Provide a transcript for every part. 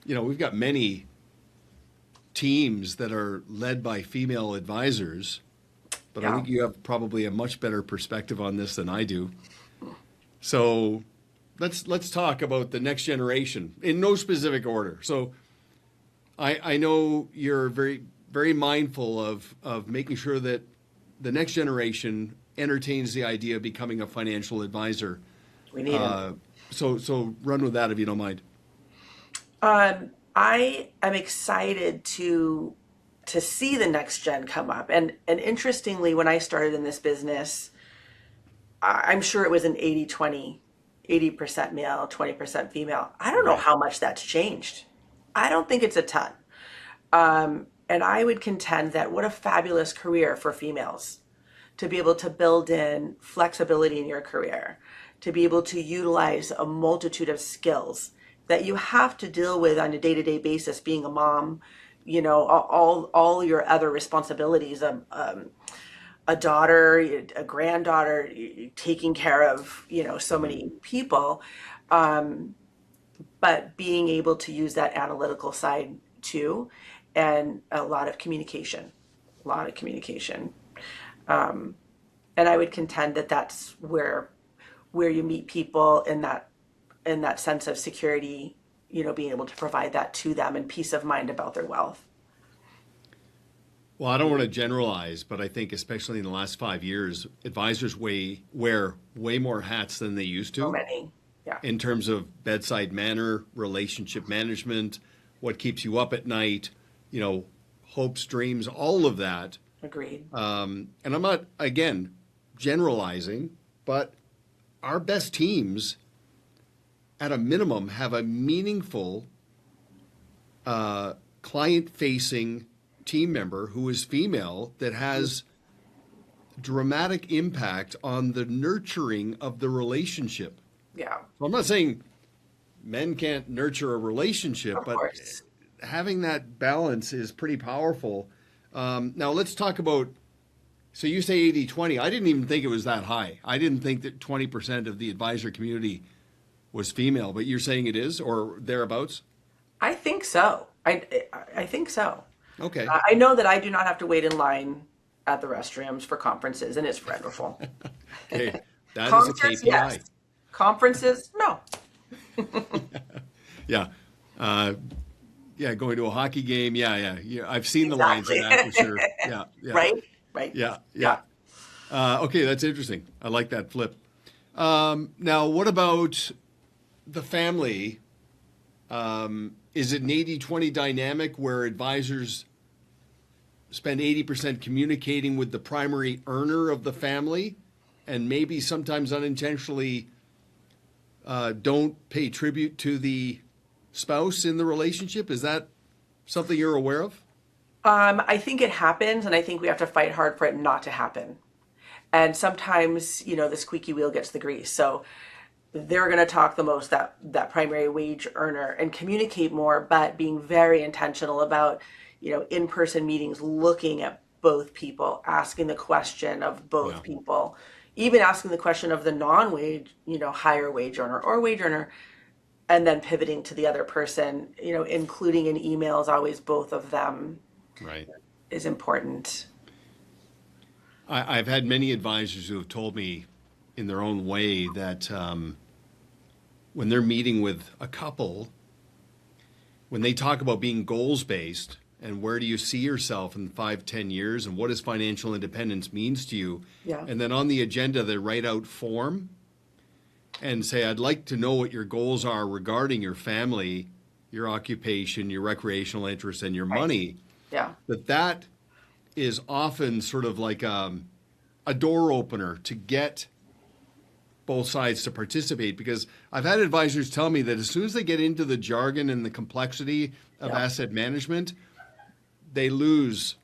we've got many teams that are led by female advisors, but I think you have probably a much better perspective on this than I do. So let's talk about the next generation in no specific order. So I know you're very, very mindful of making sure that the next generation entertains the idea of becoming a financial advisor. We need it. So run with that if you don't mind. I am excited to see the next gen come up. And interestingly, when I started in this business, I'm sure it was an 80-20, 80% male, 20% female. I don't know how much that's changed. I don't think it's a ton. And I would contend that what a fabulous career for females to be able to build in flexibility in your career, to be able to utilize a multitude of skills that you have to deal with on a day-to-day basis, being a mom, all your other responsibilities, a daughter, a granddaughter, taking care of, so many people, but being able to use that analytical side too, and a lot of communication. And I would contend that that's where you meet people in that sense of security, being able to provide that to them and peace of mind about their wealth. Well, I don't want to generalize, but I think especially in the last 5 years, advisors wear way more hats than they used to. So many, yeah. In terms of bedside manner, relationship management, what keeps you up at night, hopes, dreams, all of that. Agreed. And I'm not, again, generalizing, but our best teams, at a minimum, have a meaningful client-facing team member who is female that has dramatic impact on the nurturing of the relationship. Yeah. So I'm not saying men can't nurture a relationship, but having that balance is pretty powerful. Now let's talk about, so you say 80-20. I didn't even think it was that high. I didn't think that 20% of the advisor community was female, but you're saying it is, or thereabouts? I think so. I think so. Okay. I know that I do not have to wait in line at the restrooms for conferences, and it's wonderful. Okay, that Concerts, is a KPI. yes. Conferences, no. Yeah. Going to a hockey game. Yeah. I've seen the lines of that for sure. Yeah. Right. Yeah. Okay, that's interesting. I like that flip. Now, what about the family? Is it an 80-20 dynamic where advisors spend 80% communicating with the primary earner of the family and maybe sometimes unintentionally don't pay tribute to the spouse in the relationship? Is that something you're aware of? I think it happens, and I think we have to fight hard for it not to happen. And sometimes, the squeaky wheel gets the grease. So they're going to talk the most, that primary wage earner, and communicate more, but being very intentional about, in-person meetings, looking at both people, asking the question of both people, even asking the question of the non-wage, higher wage earner or wage earner, and then pivoting to the other person, including in emails, always both of them is important. I've had many advisors who have told me in their own way that when they're meeting with a couple, when they talk about being goals-based and where do you see yourself in 5-10 years and what does financial independence means to you, and then on the agenda they write out form and say, I'd like to know what your goals are regarding your family, your occupation, your recreational interests, and your money. Yeah. But that is often sort of like a door opener to get both sides to participate, because I've had advisors tell me that as soon as they get into the jargon and the complexity of asset management, they lose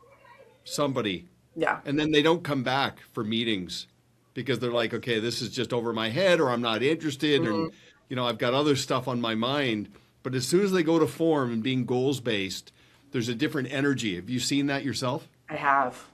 somebody. Yeah. And then they don't come back for meetings because they're like, okay, this is just over my head, or I'm not interested, and I've got other stuff on my mind. But as soon as they go to form and being goals-based, there's a different energy. Have you seen that yourself? I have.